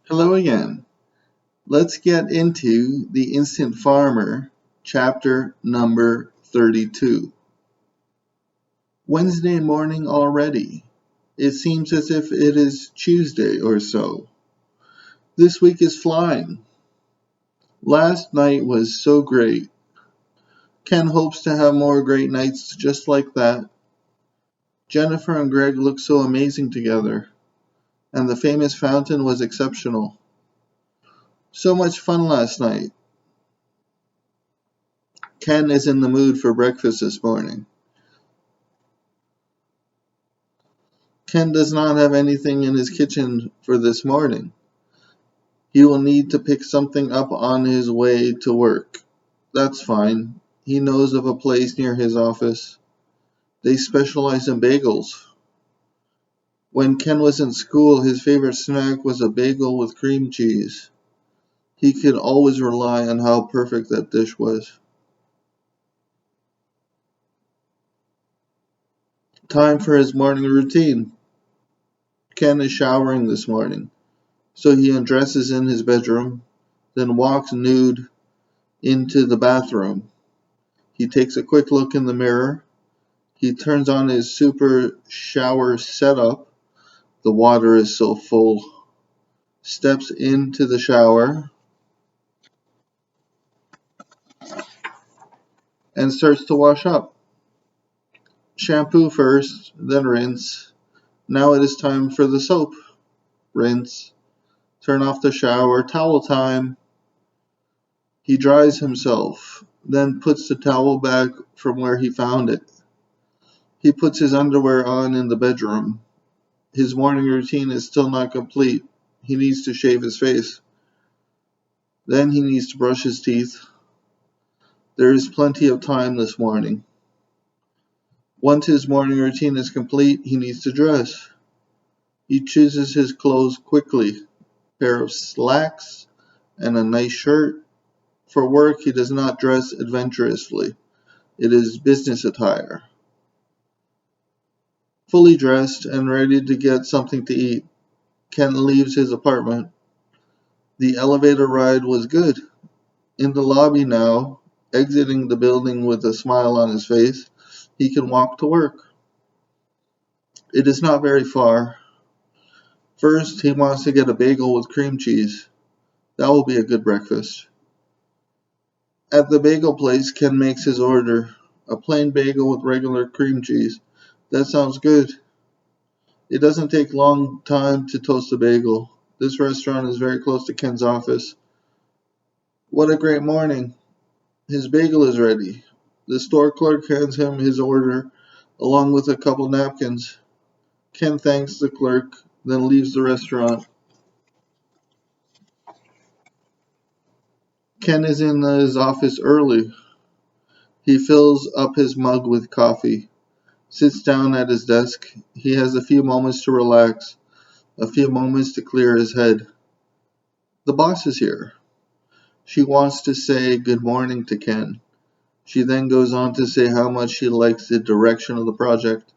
Hello again. Let's get into The Instant Farmer, chapter number 32. Wednesday morning already. It seems as if it is Tuesday or so. This week is flying. Last night was so great. Ken hopes to have more great nights just like that. Jennifer and Greg look so amazing together, and the famous fountain was exceptional. So much fun last night. Ken is in the mood for breakfast this morning. Ken does not have anything in his kitchen for this morning. He will need to pick something up on his way to work. That's fine. He knows of a place near his office. They specialize in bagels. When Ken was in school, his favorite snack was a bagel with cream cheese. He could always rely on how perfect that dish was. Time for his morning routine. Ken is showering this morning, so he undresses in his bedroom, then walks nude into the bathroom. He takes a quick look in the mirror. He turns on his super shower setup. The water is so full. Steps into the shower and starts to wash up. Shampoo first, then rinse. Now it is time for the soap. Rinse. Turn off the shower. Towel time. He dries himself, then puts the towel back from where he found it. He puts his underwear on in the bedroom. His morning routine is still not complete. He needs to shave his face. Then he needs to brush his teeth. There is plenty of time this morning. Once his morning routine is complete, he needs to dress. He chooses his clothes quickly. A pair of slacks and a nice shirt. For work, he does not dress adventurously. It is business attire. Fully dressed and ready to get something to eat, Ken leaves his apartment. The elevator ride was good. In the lobby now, exiting the building with a smile on his face, he can walk to work. It is not very far. First, he wants to get a bagel with cream cheese. That will be a good breakfast. At the bagel place, Ken makes his order. A plain bagel with regular cream cheese. That sounds good. It doesn't take long time to toast a bagel. This restaurant is very close to Ken's office. What a great morning. His bagel is ready. The store clerk hands him his order, along with a couple napkins. Ken thanks the clerk, then leaves the restaurant. Ken is in his office early. He fills up his mug with coffee, sits down at his desk. He has a few moments to relax, a few moments to clear his head. The boss is here. She wants to say good morning to Ken. She then goes on to say how much she likes the direction of the project.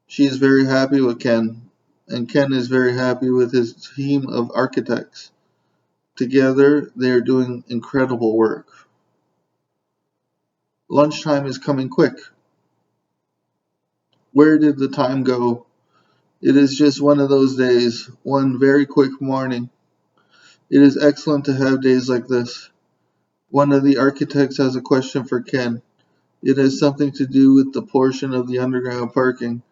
She is very happy with Ken, and Ken is very happy with his team of architects. Together, they are doing incredible work. Lunchtime is coming quick. Where did the time go? It is just one of those days, one very quick morning. It is excellent to have days like this. One of the architects has a question for Ken. It has something to do with the portion of the underground parking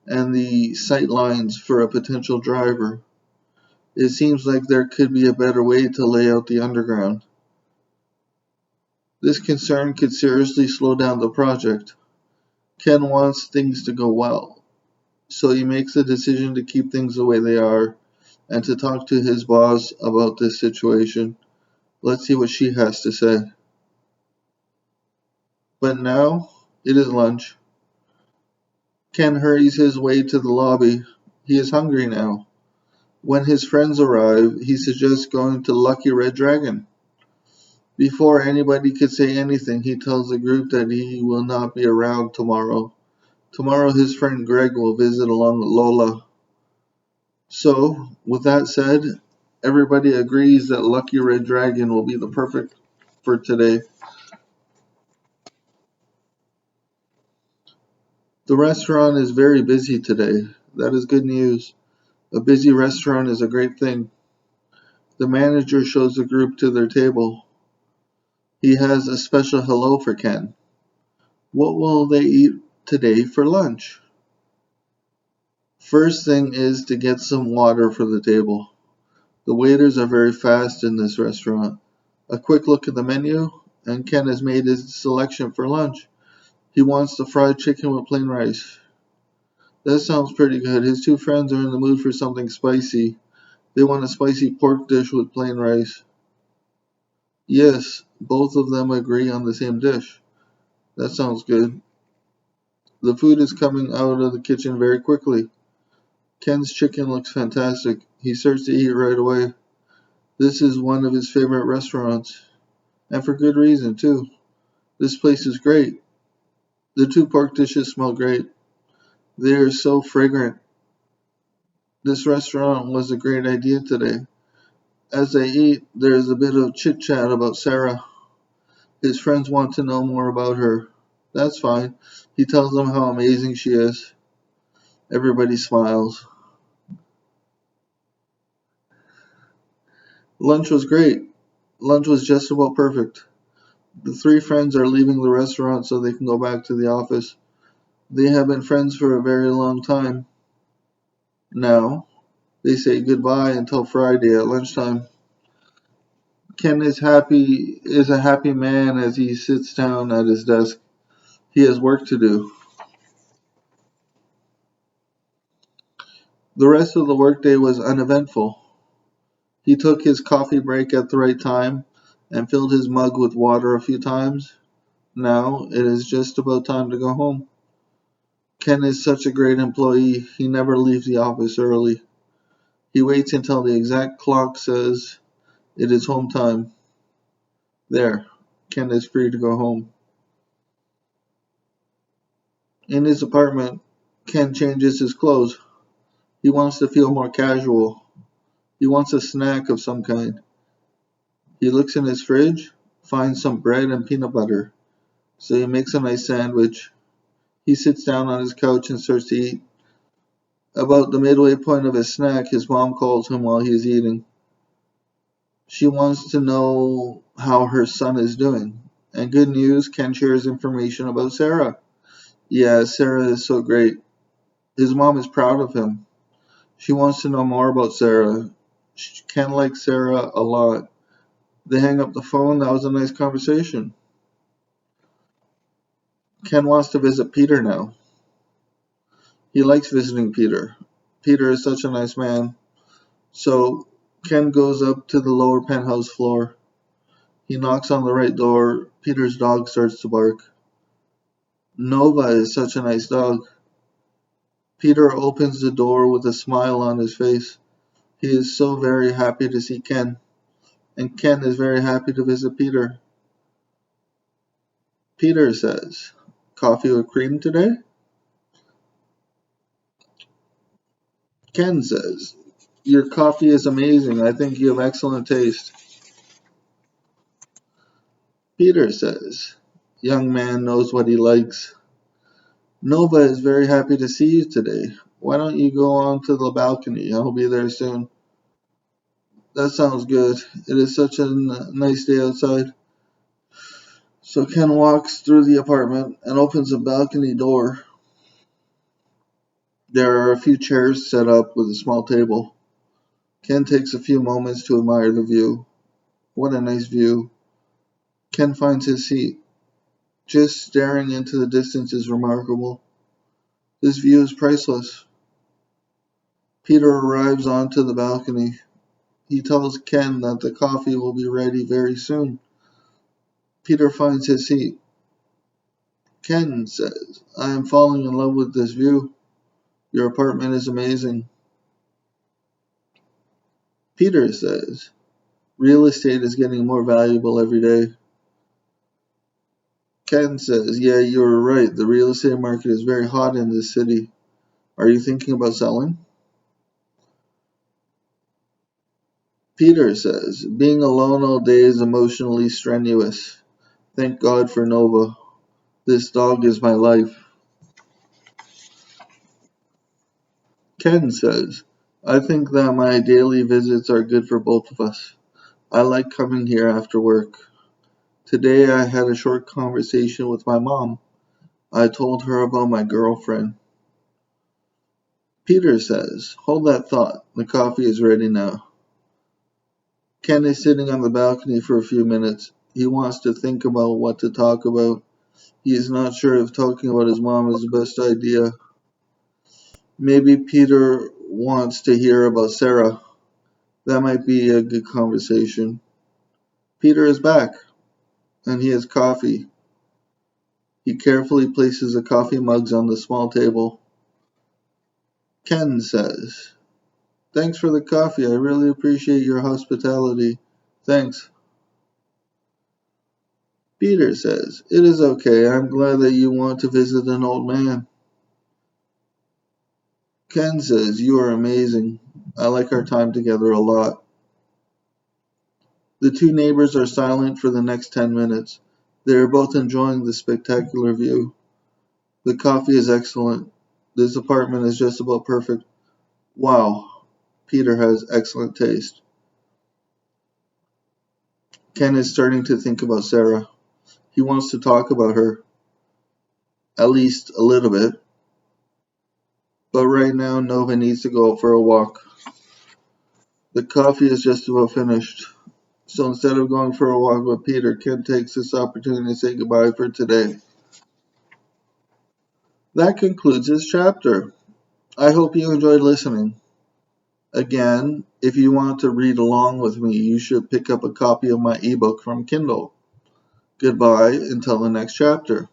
and the sight lines for a potential driver. It seems like there could be a better way to lay out the underground. This concern could seriously slow down the project. Ken wants things to go well, so he makes a decision to keep things the way they are and to talk to his boss about this situation. Let's see what she has to say. But now, it is lunch. Ken hurries his way to the lobby. He is hungry now. When his friends arrive, he suggests going to Lucky Red Dragon. Before anybody could say anything, he tells the group that he will not be around tomorrow. Tomorrow his friend Greg will visit along with Lola. So, with that said, Everybody agrees that Lucky Red Dragon will be the perfect for today. The restaurant is very busy today. That is good news. A busy restaurant is a great thing. The manager shows the group to their table. He has a special hello for Ken. What will they eat today for lunch? First thing is to get some water for the table. The waiters are very fast in this restaurant. A quick look at the menu, and Ken has made his selection for lunch. He wants the fried chicken with plain rice. That sounds pretty good. His two friends are in the mood for something spicy. They want a spicy pork dish with plain rice. Yes, both of them agree on the same dish. That sounds good. The food is coming out of the kitchen very quickly. Ken's chicken looks fantastic. He starts to eat right away. This is one of his favorite restaurants. And for good reason, too. This place is great. The two pork dishes smell great. They are so fragrant. This restaurant was a great idea today. As they eat, there is a bit of chit chat about Sarah. His friends want to know more about her. That's fine. He tells them how amazing she is. Everybody smiles. Lunch was great. Lunch was just about perfect. The three friends are leaving the restaurant so they can go back to the office. They have been friends for a very long time. Now, they say goodbye until Friday at lunchtime. Ken is a happy man as he sits down at his desk. He has work to do. The rest of the workday was uneventful. He took his coffee break at the right time and filled his mug with water a few times. Now it is just about time to go home. Ken is such a great employee. He never leaves the office early. He waits until the exact clock says it is home time. There, Ken is free to go home. In his apartment, Ken changes his clothes. He wants to feel more casual. He wants a snack of some kind. He looks in his fridge, finds some bread and peanut butter. So he makes a nice sandwich. He sits down on his couch and starts to eat. About the midway point of his snack, his mom calls him while he is eating. She wants to know how her son is doing. And good news, Ken shares information about Sarah. Yeah, Sarah is so great. His mom is proud of him. She wants to know more about Sarah. Ken likes Sarah a lot. They hang up the phone. That was a nice conversation. Ken wants to visit Peter now. He likes visiting Peter. Peter is such a nice man. So Ken goes up to the lower penthouse floor. He knocks on the right door. Peter's dog starts to bark. Nova is such a nice dog. Peter opens the door with a smile on his face. He is so very happy to see Ken. And Ken is very happy to visit Peter. Peter says, "Coffee with cream today?" Ken says, "Your coffee is amazing. I think you have excellent taste." Peter says, "Young man knows what he likes." Nova is very happy to see you today. Why don't you go on to the balcony? I'll be there soon. That sounds good. It is such a nice day outside. So Ken walks through the apartment and opens the balcony door. There are a few chairs set up with a small table. Ken takes a few moments to admire the view. What a nice view. Ken finds his seat. Just staring into the distance is remarkable. This view is priceless. Peter arrives onto the balcony. He tells Ken that the coffee will be ready very soon. Peter finds his seat. Ken says, "I am falling in love with this view. Your apartment is amazing." Peter says, "Real estate is getting more valuable every day." Ken says, "Yeah, you're right. The real estate market is very hot in this city. Are you thinking about selling?" Peter says, being alone all day is emotionally strenuous. Thank God for Nova. This dog is my life. Ken says, I think that my daily visits are good for both of us. I like coming here after work. Today I had a short conversation with my mom. I told her about my girlfriend. Peter says, hold that thought. The coffee is ready now. Ken is sitting on the balcony for a few minutes. He wants to think about what to talk about. He is not sure if talking about his mom is the best idea. Maybe Peter wants to hear about Sarah. That might be a good conversation. Peter is back, and he has coffee. He carefully places the coffee mugs on the small table. Ken says, thanks for the coffee. I really appreciate your hospitality. Thanks. Peter says, it is okay. I'm glad that you want to visit an old man. Ken says, you are amazing. I like our time together a lot. The two neighbors are silent for the next 10 minutes. They are both enjoying the spectacular view. The coffee is excellent. This apartment is just about perfect. Wow, Peter has excellent taste. Ken is starting to think about Sarah. He wants to talk about her, at least a little bit. But right now, Nova needs to go out for a walk. The coffee is just about finished. So instead of going for a walk with Peter, Ken takes this opportunity to say goodbye for today. That concludes this chapter. I hope you enjoyed listening. Again, if you want to read along with me, you should pick up a copy of my ebook from Kindle. Goodbye until the next chapter.